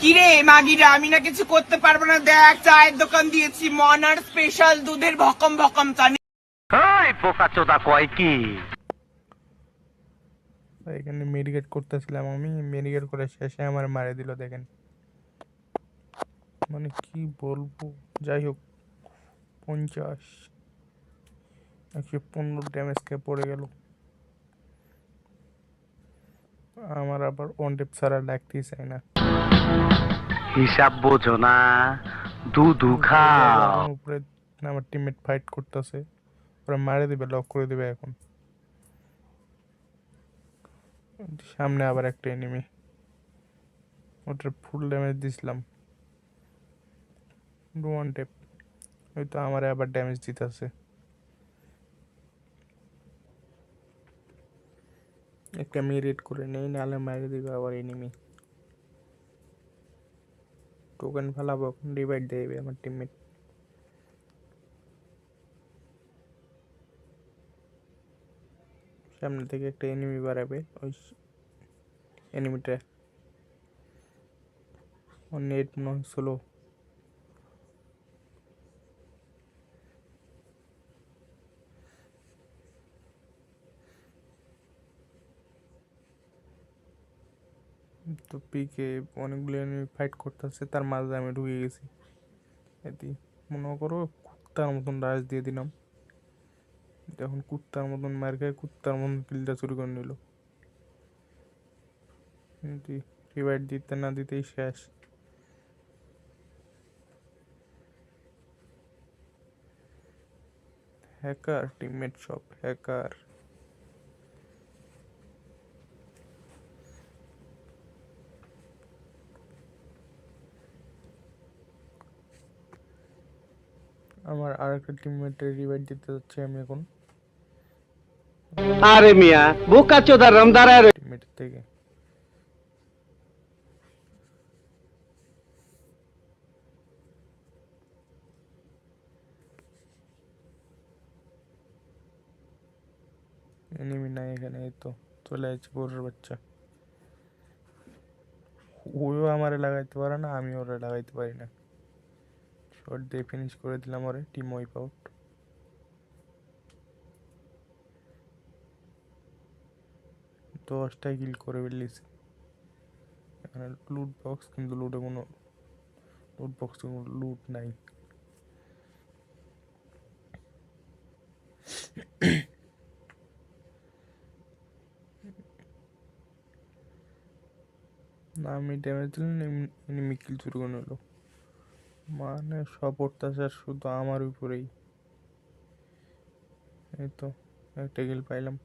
কিরে মাগিরা, আমি না কিছু করতে পারবো না। দেখ, চায়ের দোকান দিয়েছি, মনার স্পেশাল দুধের ভকম ভকম চা। পোকাচোদা কয় কি? এখানে মেডিকেট করতেছিলাম, আমি মেডিকেট করে শেষে আমার মারে দিল দেখেন, মানে কি বলবো। যাই হোক, 50 115 ড্যামেজ খেয়ে পড়ে গেল। আমার আবার অন টেপ ছাড়া লাগতেই চাই না। হিসাব বোঝো না, দুধু খাও। আমার উপরে আমার টিমমেট ফাইট করতেছে, ওরা মারে দিবে, লক করে দিবে এখন। সামনে আবার একটা এনিমি, ওটার ফুল ড্যামেজ দিছিলাম, ওয়ান টেপ। ওই তো আমার আবার ড্যামেজ দিতেছে। একটা মেরিট করে নেই, নাহলে মারে দিবে আবার এনিমি। টোকেন ফেলাবো, এখন রিভাইড দেবে আমার টিমমেট। সামনে থেকে একটা এনিমি বাড়াবে, ওই এনিমিটা ওর নেট মনে হয় স্লো। তো পিকে অনেকগুলো এনিমি ফাইট করতেছে, তার মাঝে আমি ঢুকে গেছি। এটি মনে করো কুত্তার মতন রাশ দিয়ে দিলাম, এখন কুত্তার মতন মার খেয়ে কুত্তার মতন কিলটা চুরি করে নিল। রিভাইড দিতে না দিতেই শেষ। হ্যাকার টিমমেট সব হ্যাকার। আমার আর একটা টিমমেটের রিভাইড দিতে যাচ্ছি আমি এখন আরে মিয়া, বোকাচোদা রামদারার টিমমেটের থেকে। এনিমি নাই এখানে, এই তো চলে আসছে গরুর বাচ্চা। ওও আমারে লাগাইতে পারে না, আমি ওরে লাগাইতে পারি না। শর্ট দিয়ে ফিনিশ করে দিলাম ওরে, টিম ওয়াইপ আউট। 10টা কিল করে ফেলেছি। এখানে লুট বক্স, কিন্তু লুটে কোনো লুট বক্সে কোনো লুট নাই। না আমি ড্যামেজ দিলাম, এনিমি কিল শুরু করে নিল। মানে সব অত্যাচার শুধু আমার উপরেই। এই তো একটা কিল পাইলাম।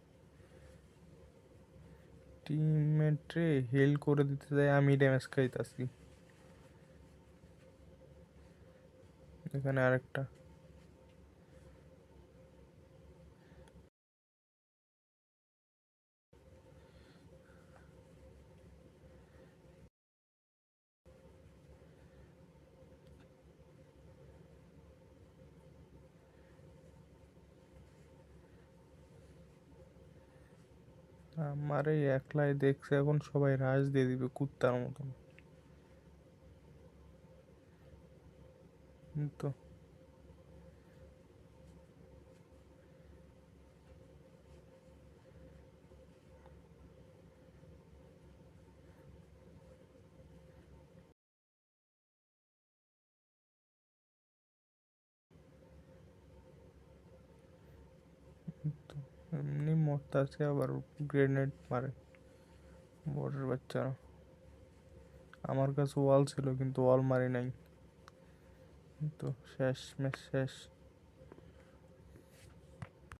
টিমমেট রে হেল করে দিতে যায়, আমি ড্যামেজ খাইতাছি। এখানে আরেকটা। আমার এই একলাই দেখছে, এখন সবাই রাশ দিয়ে দিবে কুত্তার মতন। তো তো এমনি মরতাছে, আবার গ্রেনেড মারে বড়ের বাচ্চারা। আমার কাছে ওয়াল ছিল, কিন্তু ওয়াল মারি নাই। তো শেষ ম্যাচ শেষ।